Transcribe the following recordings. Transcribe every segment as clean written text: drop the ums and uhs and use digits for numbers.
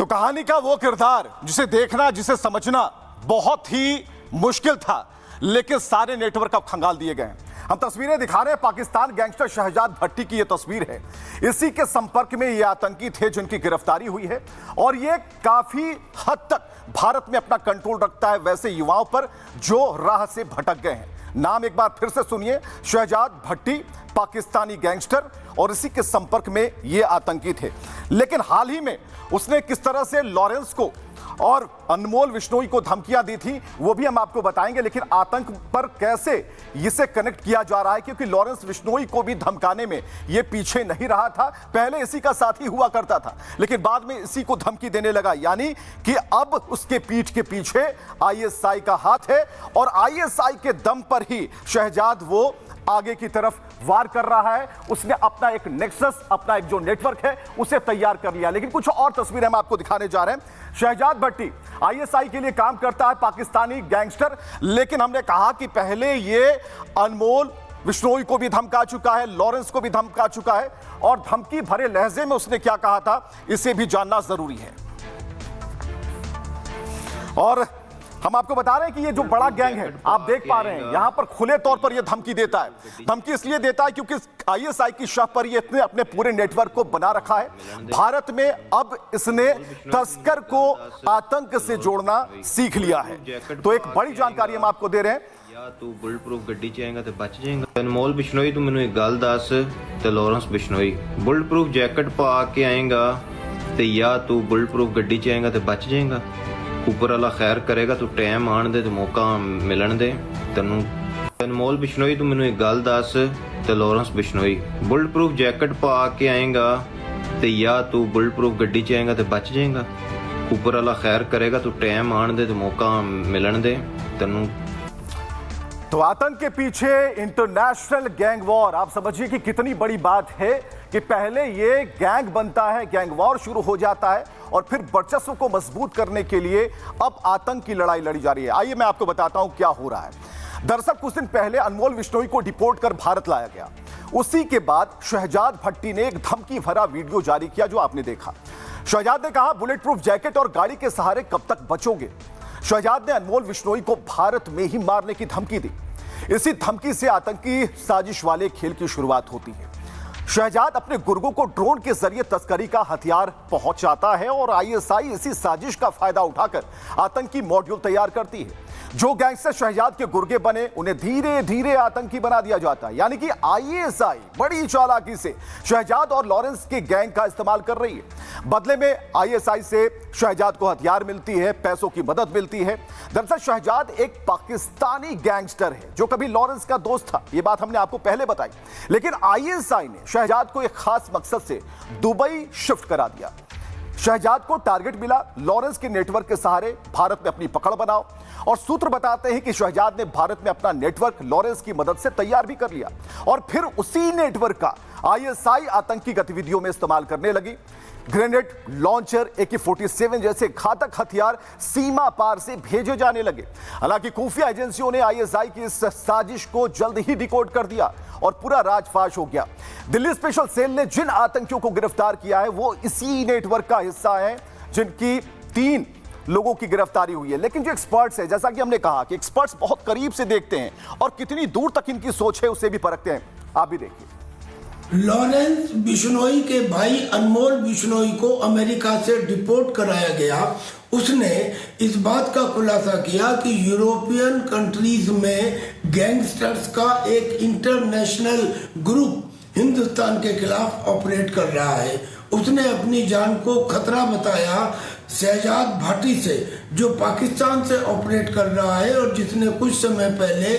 तो कहानी का वो किरदार जिसे देखना, जिसे समझना बहुत ही मुश्किल था, लेकिन सारे नेटवर्क अब खंगाल दिए गए हैं। हम तस्वीरें दिखा रहे हैं, पाकिस्तान गैंगस्टर शहजाद भट्टी की ये तस्वीर है। इसी के संपर्क में ये आतंकी थे जिनकी गिरफ्तारी हुई है और ये काफी हद तक भारत में अपना कंट्रोल रखता है वैसे युवाओं पर जो राह से भटक गए हैं। नाम एक बार फिर से सुनिए, शहजाद भट्टी, पाकिस्तानी गैंगस्टर, और इसी के संपर्क में ये आतंकी थे। लेकिन हाल ही में उसने किस तरह से लॉरेंस को और अनमोल बिश्नोई को धमकियां दी थी वो भी हम आपको बताएंगे। लेकिन आतंक पर कैसे इसे कनेक्ट किया जा रहा है, क्योंकि लॉरेंस बिश्नोई को भी धमकाने में ये पीछे नहीं रहा था। पहले इसी का साथी हुआ करता था, लेकिन बाद में इसी को धमकी देने लगा, यानी कि अब उसके पीठ के पीछे आईएसआई का हाथ है और आईएसआई के दम पर ही शहजाद वो आगे की तरफ वार कर रहा है। उसने अपना एक नेक्सस, अपना एक जो नेटवर्क है उसे तैयार कर लिया। लेकिन कुछ और तस्वीरें हम आपको दिखाने जा रहे हैं। शहजाद भट्टी आईएसआई के लिए काम करता है, पाकिस्तानी गैंगस्टर, लेकिन हमने कहा कि पहले ये अनमोल बिश्नोई को भी धमका चुका है, लॉरेंस को भी धमका चुका है, और धमकी भरे लहजे में उसने क्या कहा था इसे भी जानना जरूरी है। और हम आपको बता रहे हैं कि ये जो बड़ा गैंग है, आप देख पा रहे हैं यहां पर खुले तौर पर ये धमकी देता है। धमकी इसलिए देता है क्योंकि आईएसआई की शह पर ये इतने अपने पूरे नेटवर्क को बना रखा है। भारत में अब इसने तस्कर को आतंक से जोड़ना सीख लिया है। तो एक बड़ी जानकारी हम आपको दे रहे हैं। या तू बुलेट प्रूफ गड्डी च आएगा तो बच जाएगा। अनमोल बिश्नोई तू मैनू एक गल दस ते Lawrence Bishnoi bullet proof jacket पा के आएगा ते या तू बुलेट प्रूफ गड्डी च आएगा तो बच जाएगा। ऊपर वाला खैर करेगा, तू टाइम आन दे, तो मौका मिलन दे तेनू। अनमोल बिश्नोई तू मैनू एक गल दस ते Lawrence Bishnoi bullet proof jacket पा के आएगा ते या तू बुलेट प्रूफ गड्डी च आएगा तो बच जाएगा। ऊपर वाला खैर करेगा, तू टाइम आन दे, तो मौका मिलन दे तेनू। तो आतंक के पीछे इंटरनेशनल गैंग वॉर, आप समझिए कि कितनी बड़ी बात है कि पहले ये गैंग बनता है, गैंग वॉर शुरू हो जाता है और फिर वर्चस्व को मजबूत करने के लिए अब आतंक की लड़ाई लड़ी जा रही है। आइए मैं आपको बताता हूं क्या हो रहा है। दरअसल कुछ दिन पहले अनमोल बिश्नोई को डिपोर्ट कर भारत लाया गया। उसी के बाद शहजाद भट्टी ने एक धमकी भरा वीडियो जारी किया जो आपने देखा। शहजाद ने कहा, बुलेट प्रूफ जैकेट और गाड़ी के सहारे कब तक बचोगे। शहजाद ने अनमोल बिश्नोई को भारत में ही मारने की धमकी दी। इसी धमकी से आतंकी साजिश वाले खेल की शुरुआत होती है। शहजाद अपने गुर्गों को ड्रोन के जरिए तस्करी का हथियार पहुंचाता है और आईएसआई इसी साजिश का फायदा उठाकर आतंकी मॉड्यूल तैयार करती है। जो गैंगस्टर शहजाद के गुर्गे बने उन्हें धीरे धीरे आतंकी बना दिया जाता है। यानी कि आईएसआई बड़ी चालाकी से शहजाद और लॉरेंस के गैंग का इस्तेमाल कर रही है। बदले में आईएसआई से शहजाद को हथियार मिलती है, पैसों की मदद मिलती है। दरअसल शहजाद एक पाकिस्तानी गैंगस्टर है जो कभी लॉरेंस का दोस्त था, यह बात हमने आपको पहले बताई। लेकिन आईएसआई ने शहजाद को एक खास मकसद से दुबई शिफ्ट करा दिया। शहजाद को टारगेट मिला, लॉरेंस के नेटवर्क के सहारे भारत में अपनी पकड़ बनाओ। और सूत्र बताते हैं कि शहजाद ने भारत में अपना नेटवर्क लॉरेंस की मदद से तैयार भी कर लिया और फिर उसी नेटवर्क का आईएसआई आतंकी गतिविधियों में इस्तेमाल करने लगी। ग्रेनेड लॉन्चर, AK-47 जैसे घातक हथियार सीमा पार से भेजे जाने लगे। हालांकि खुफिया एजेंसियों ने आईएसआई की इस साजिश को जल्द ही डिकोड कर दिया और पूरा राजफाश हो गया। दिल्ली स्पेशल सेल ने जिन आतंकियों को गिरफ्तार किया है वो इसी नेटवर्क का हिस्सा है, जिनकी 3 लोगों की गिरफ्तारी हुई है। लेकिन जो एक्सपर्ट्स है, जैसा कि हमने कहा कि एक्सपर्ट्स बहुत करीब से देखते हैं और कितनी दूर तक इनकी सोच है उसे भी परखते हैं। आप भी देखिए। लॉरेंस बिश्नोई के भाई अनमोल बिश्नोई को अमेरिका से डिपोर्ट कराया गया। उसने इस बात का खुलासा किया कि यूरोपियन कंट्रीज में गैंगस्टर्स का एक इंटरनेशनल ग्रुप हिंदुस्तान के खिलाफ ऑपरेट कर रहा है। उसने अपनी जान को खतरा बताया शहजाद भट्टी से, जो पाकिस्तान से ऑपरेट कर रहा है और जिसने कुछ समय पहले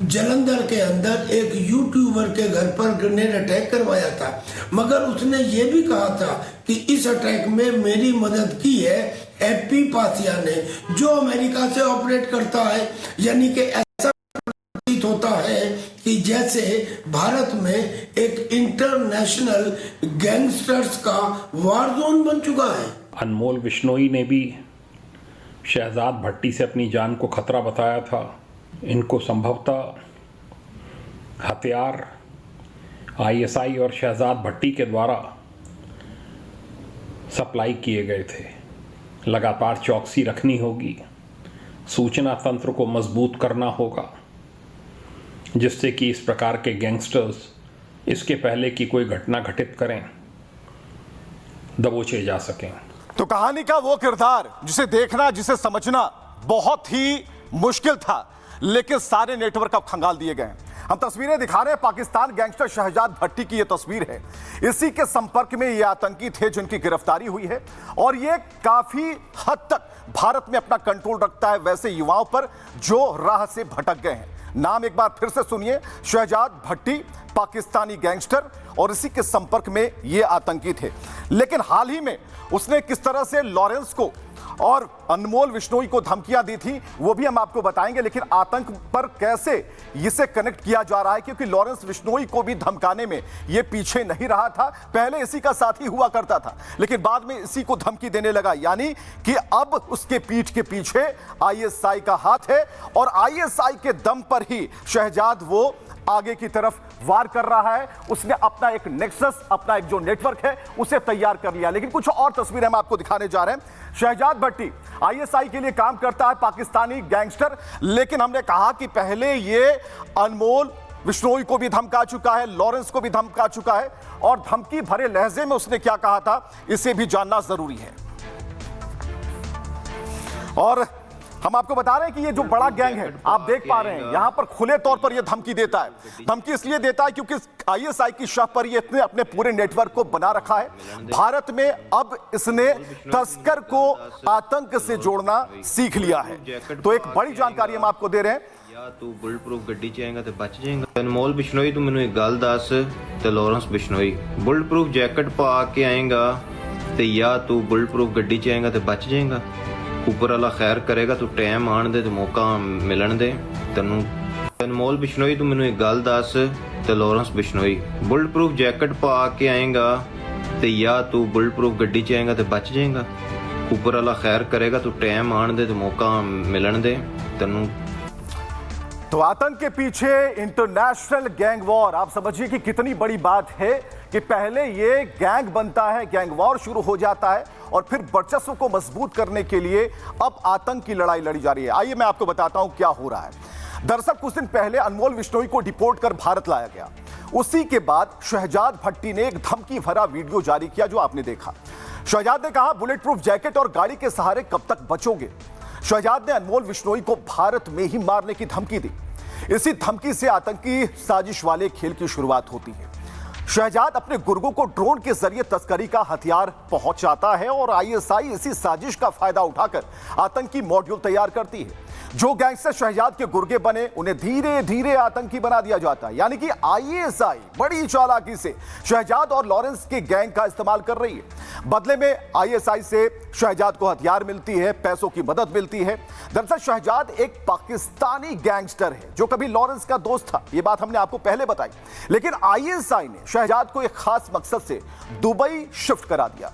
जलंधर के अंदर एक यूट्यूबर के घर पर ग्रेनेड अटैक करवाया था। मगर उसने ये भी कहा था कि इस अटैक में मेरी मदद की है एपी पासिया ने, जो अमेरिका से ऑपरेट करता है। यानी कि ऐसा प्रतीत होता है कि जैसे भारत में एक इंटरनेशनल गैंगस्टर्स का वार जोन बन चुका है। अनमोल बिश्नोई ने भी शहजाद भट्टी से अपनी जान को खतरा बताया था। इनको संभवतः हथियार आईएसआई और शहजाद भट्टी के द्वारा सप्लाई किए गए थे। लगातार चौकसी रखनी होगी, सूचना तंत्र को मजबूत करना होगा, जिससे कि इस प्रकार के गैंगस्टर्स इसके पहले की कोई घटना घटित करें दबोचे जा सकें। तो कहानी का वो किरदार जिसे देखना, जिसे समझना बहुत ही मुश्किल था, लेकिन सारे नेटवर्क अब खंगाल दिए गए हैं। हम तस्वीरें दिखा रहे हैं, पाकिस्तान गैंगस्टर शहजाद भट्टी की ये तस्वीर है। इसी के संपर्क में ये आतंकी थे जिनकी गिरफ्तारी हुई है, और ये काफी हद तक भारत में अपना कंट्रोल रखता है वैसे युवाओं पर जो राह से भटक गए हैं। नाम एक बार फिर से सुनिए, शहजाद भट्टी, पाकिस्तानी गैंगस्टर, और इसी के संपर्क में ये आतंकी थे। लेकिन हाल ही में उसने किस तरह से लॉरेंस को और अनमोल बिश्नोई को धमकियां दी थी वो भी हम आपको बताएंगे। लेकिन आतंक पर कैसे इसे कनेक्ट किया जा रहा है, क्योंकि लॉरेंस बिश्नोई को भी धमकाने में ये पीछे नहीं रहा था। पहले इसी का साथी हुआ करता था, लेकिन बाद में इसी को धमकी देने लगा, यानी कि अब उसके पीठ के पीछे आईएसआई का हाथ है, और आईएसआई के दम पर ही शहजाद वो आगे की तरफ वार कर रहा है। उसने अपना एक नेक्सस, अपना एक जो नेटवर्क है उसे तैयार कर लिया। लेकिन कुछ और तस्वीरें हम आपको दिखाने जा रहे हैं। शहजाद भट्टी आईएसआई के लिए काम करता है, पाकिस्तानी गैंगस्टर, लेकिन हमने कहा कि पहले ये अनमोल बिश्नोई को भी धमका चुका है, लॉरेंस को भी धमका चुका है, और धमकी भरे लहजे में उसने क्या कहा था इसे भी जानना जरूरी है। और हम आपको बता रहे हैं कि ये जो बड़ा गैंग है, आप देख पा रहे हैं यहां पर खुले तौर पर ये धमकी देता है। धमकी इसलिए देता है क्योंकि आईएसआई की शह पर ये इसने अपने पूरे नेटवर्क को बना रखा है। भारत में अब इसने तस्कर को आतंक से जोड़ना सीख लिया है। तो एक बड़ी जानकारी हम आपको दे रहे हैं। या तू बुलेट प्रूफ गड्डी च आएगा तो बच जाएगा। अनमोल बिश्नोई, तू मैनू एक गल दस, ते Lawrence Bishnoi bullet proof jacket पा के आएगा ते या तू बुलेट प्रूफ गड्डी च आएगा तो बच जाएगा। ऊपर वाला खैर करेगा, तू टाइम आने दे, तो मौका मिलन दे तेनू। अनमोल बिश्नोई, तू मैनू एक गल दस, ते Lawrence Bishnoi bullet proof jacket पा के आएगा ते या तू बुलेट प्रूफ गड्डी च आएगा तो बच जाएगा। ऊपर वाला खैर करेगा, तू टाइम आने दे, तो मौका मिलन दे तेनू। तो आतंक के पीछे इंटरनेशनल गैंग वॉर, आप समझिए कि कितनी बड़ी बात है कि पहले ये गैंग बनता है, गैंग वॉर शुरू हो जाता है, और फिर वर्चस्व को मजबूत करने के लिए अब आतंक की लड़ाई लड़ी जा रही है। आइए मैं आपको बताता हूं क्या हो रहा है। दरअसल कुछ दिन पहले अनमोल बिश्नोई को डिपोर्ट कर भारत लाया गया। उसी के बाद शहजाद भट्टी ने एक धमकी भरा वीडियो जारी किया जो आपने देखा। शहजाद ने कहा, बुलेट प्रूफ जैकेट और गाड़ी के सहारे कब तक बचोगे। शहजाद ने अनमोल बिश्नोई को भारत में ही मारने की धमकी दी। इसी धमकी से आतंकी साजिश वाले खेल की शुरुआत होती है। शहजाद अपने गुर्गों को ड्रोन के जरिए तस्करी का हथियार पहुंचाता है, और आईएसआई इसी साजिश का फायदा उठाकर आतंकी मॉड्यूल तैयार करती है। जो गैंगस्टर शहजाद के गुर्गे बने उन्हें धीरे धीरे आतंकी बना दिया जाता है। यानी कि आईएसआई बड़ी चालाकी से शहजाद और लॉरेंस के गैंग का इस्तेमाल कर रही है। बदले में आईएसआई से शहजाद को हथियार मिलती है, पैसों की मदद मिलती है। दरअसल शहजाद एक पाकिस्तानी गैंगस्टर है जो कभी लॉरेंस का दोस्त था, यह बात हमने आपको पहले बताई। लेकिन आईएसआई ने शहजाद को एक खास मकसद से दुबई शिफ्ट करा दिया।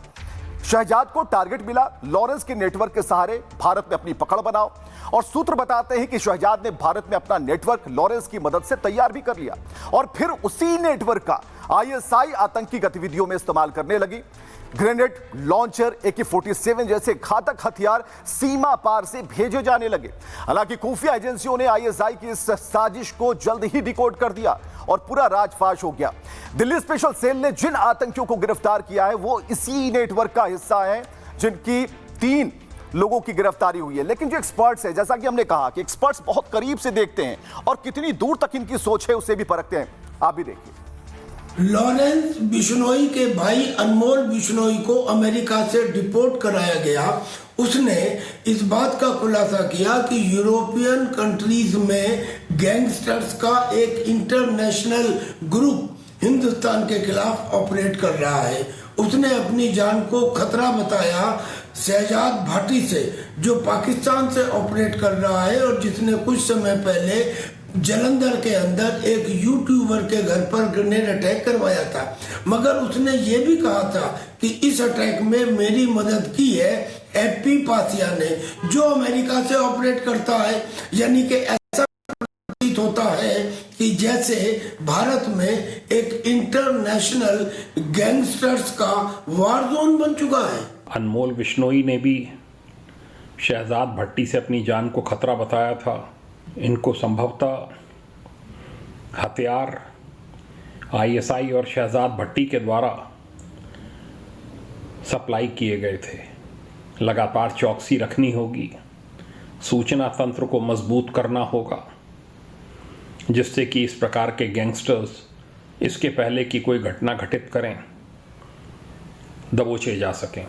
शहजाद को टारगेट मिला, लॉरेंस के नेटवर्क के सहारे भारत में अपनी पकड़ बनाओ, और सूत्र बताते हैं कि शहजाद ने भारत में अपना नेटवर्क लॉरेंस की मदद से तैयार भी कर लिया, और फिर उसी नेटवर्क का आईएसआई आतंकी गतिविधियों में इस्तेमाल करने लगी। ग्रेनेड लॉन्चर, AK-47 जैसे घातक हथियार सीमा पार से भेजे जाने लगे। हालांकि खुफिया एजेंसियों ने आईएसआई की इस साजिश को जल्द ही डिकोड कर दिया और पूरा राजफाश हो गया। दिल्ली स्पेशल सेल ने जिन आतंकियों को गिरफ्तार किया है वो इसी नेटवर्क का हिस्सा है, जिनकी 3 लोगों की गिरफ्तारी हुई है। लेकिन जो एक्सपर्ट्स है, जैसा कि हमने कहा कि एक्सपर्ट्स बहुत करीब से देखते हैं और कितनी दूर तक इनकी सोच है उसे भी परखते हैं। आप भी देखिए। लॉरेंस बिश्नोई के भाई अनमोल बिश्नोई को अमेरिका से डिपोर्ट कराया गया। उसने इस बात का खुलासा किया कि यूरोपियन कंट्रीज में गैंगस्टर्स का एक इंटरनेशनल ग्रुप हिंदुस्तान के खिलाफ ऑपरेट कर रहा है। उसने अपनी जान को खतरा बताया शहजाद भट्टी से, जो पाकिस्तान से ऑपरेट कर रहा है और जिसने कुछ समय पहले जलंधर के अंदर एक यूट्यूबर के घर पर ग्रेनेड अटैक करवाया था। मगर उसने ये भी कहा था कि इस अटैक में मेरी मदद की है एपी पासिया ने, जो अमेरिका से ऑपरेट करता है। यानी कि ऐसा प्रतीत होता है कि जैसे भारत में एक इंटरनेशनल गैंगस्टर्स का वार जोन बन चुका है। अनमोल बिश्नोई ने भी शहजाद भट्टी से अपनी जान को खतरा बताया था, इनको संभवतः हथियार आईएसआई और शहजाद भट्टी के द्वारा सप्लाई किए गए थे। लगातार चौकसी रखनी होगी, सूचना तंत्र को मजबूत करना होगा, जिससे कि इस प्रकार के गैंगस्टर्स इसके पहले की कोई घटना घटित करें दबोचे जा सकें।